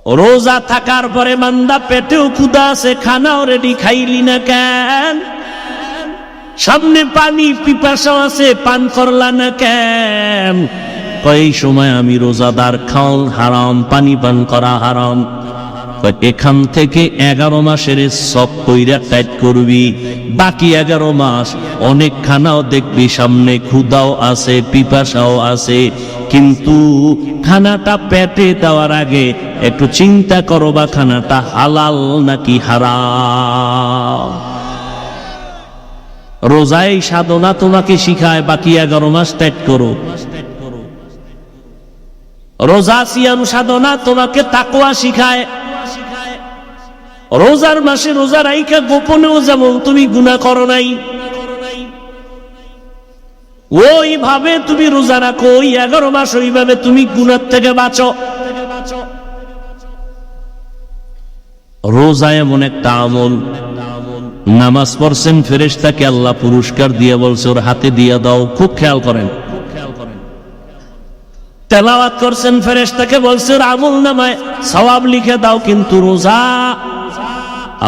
রোজা থাকার পরে বান্দা পেটেও ক্ষুধা আছে, খানাও রেডি, খাইলি না কেন? সামনে পানি পিপাসাও আছে, পান করলা না কেন? এই সময় আমি রোজাদার, খাওয়া হারাম, পানি পান করা হারাম। এখান থেকে 11 মাসের সব কইরা টাইট করবি, বাকি 11 মাস অনেক খানাও দেখবি, সামনে ক্ষুধাও আছে, পিপাসাও আছে, কিন্তু খানাটা পেটে দেওয়ার আগে একটু চিন্তা করো বা খানাটা হালাল নাকি হারাম। রোজায় সাধনা তোমাকে শিখায়, বাকি 11 মাস টাইট করো। রোজা সিয়াম সাধনা তোমাকে তাকওয়া শিখায়। রোজার মাসে রোজা রাইখা গোপনেও যেমন তুমি গুনাহ করো নাই, ওইভাবে তুমি রোজা রাখো, ওই 11 মাস ওইভাবে তুমি গুনাহ থেকে বাঁচো। রোজা এমন একটা আমল, নামাজ পড়ছেন ফেরেশতাকে আল্লাহ পুরস্কার দিয়ে বলছে ওর হাতে দিয়ে দাও, খুব খেয়াল করেন। তেলাওয়াত করছেন ফেরেশতাকে বলছে ওর আমল নামায় সওয়াব লিখে দাও, কিন্তু রোজা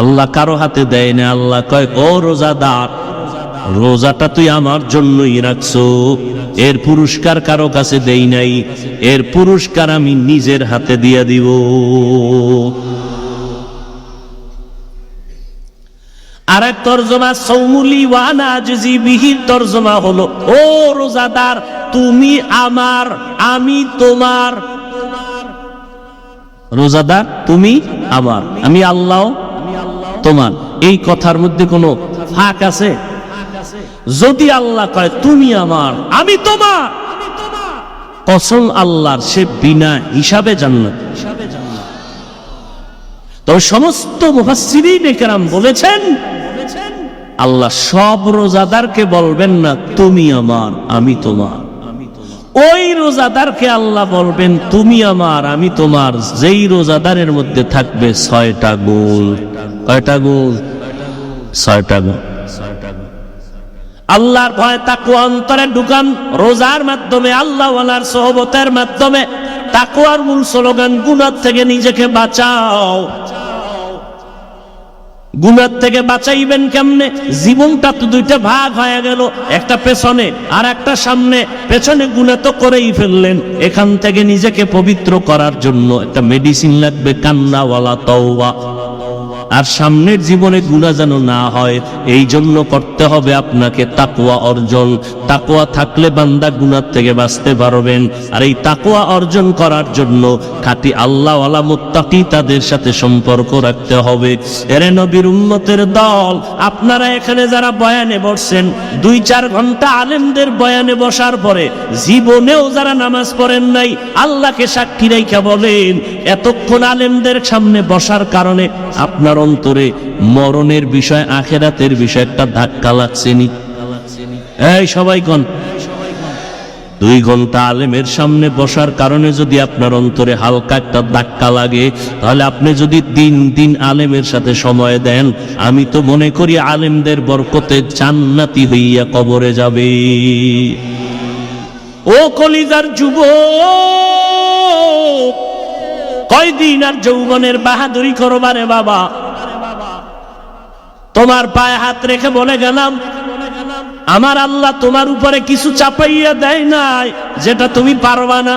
আল্লাহ কারো হাতে দেয় না। আল্লাহ কয় ও রোজাদার, রোজাটা তুই আমার জন্যই রাখছো, এর পুরস্কার কারো কাছে দেই নাই, এর পুরস্কার আমি নিজের হাতে দিয়ে দিব। আরেক তরজমা সৌমুলি ওয়ানা আজিজি বিহির তরজমা হলো ও রোজাদার, তুমি আমার, আমি তোমার। রোজাদার তুমি আমার, আমি আল্লাহ তোমার। এই কথার মধ্যে কোনো ফাঁক আছে? যদি আল্লাহ কয় তুমি আমার, আমি তোমার, কসম আল্লাহর, সে বিনা হিসাবে জান্নাত। তো সমস্ত মুফাসসিরিনে কেরাম বলেছেন আল্লাহ সব রোজাদারকে বলবেন না তুমি আমার, আমি তোমার। ওই রোজাদারকে আল্লাহ বলবেন তুমি আমার, আমি তোমার, যেই রোজাদারের মধ্যে থাকবে 6টা গুণ। কয়টা গুণ? 6টা গুণ। আল্লাহর ভয় তাকওয়া অন্তরে ঢুকান রোজার মাধ্যমে, আল্লাহ ওয়ালার সোহবতের মাধ্যমে। তাকওয়ার মূল স্লোগান গুনাহ থেকে নিজেকে বাঁচাও। গুনাহ থেকে বাঁচাইবেন কেমনে? জীবনটা তো দুইটা ভাগ হয়ে গেল, একটা পেছনে আর একটা সামনে। পেছনে গুনাহ তো করেই ফেললেন, এখান থেকে নিজেকে পবিত্র করার জন্য একটা মেডিসিন লাগবে, কান্না ওয়ালা তওবা। আর সামনের জীবনে গুনাহ যেন না হয়, এই জন্য করতে হবে আপনাকে তাকওয়া অর্জন। তাকওয়া থাকলে বান্দা গুনাহ থেকে বাঁচতে পারবেন। আর এই তাকওয়া অর্জন করার জন্য খাঁটি আল্লাহওয়ালা মুত্তাকি তাদের সাথে সম্পর্ক রাখতে হবে। এরে নবীর উম্মতের দল, আপনারা এখানে যারা বয়ানে বসছেন, 2-4 ঘন্টা আলেমদের বয়ানে বসার পরে জীবনেও যারা নামাজ পড়েন নাই, আল্লাহকে সাক্ষী রেখে বলেন এতক্ষণ আলেমদের সামনে বসার কারণে আপনার অন্তরে মরণের বিষয়, আখিরাতের বিষয় একটা ধাক্কা লাগছেনি? এই সবাই কোন 2 ঘন্টা আলেমের সামনে বসার কারণে যদি আপনার অন্তরে হালকা একটা ধাক্কা লাগে, তাহলে আপনি যদি দিন আলেমের সাথে সময় দেন, আমি তো মনে করি আলেমদের বরকতে জান্নাতি হইয়া কবরে যাবে। ও কলিজার যুবক, কয়দিন আর যৌবনের বাহাদুরি করবারে বাবা? তোমার পায়ে হাত রেখে বলে গেলাম, আমার আল্লাহ তোমার উপরে কিছু চাপাইয়া দেয় নাই যেটা তুমি পারবা না।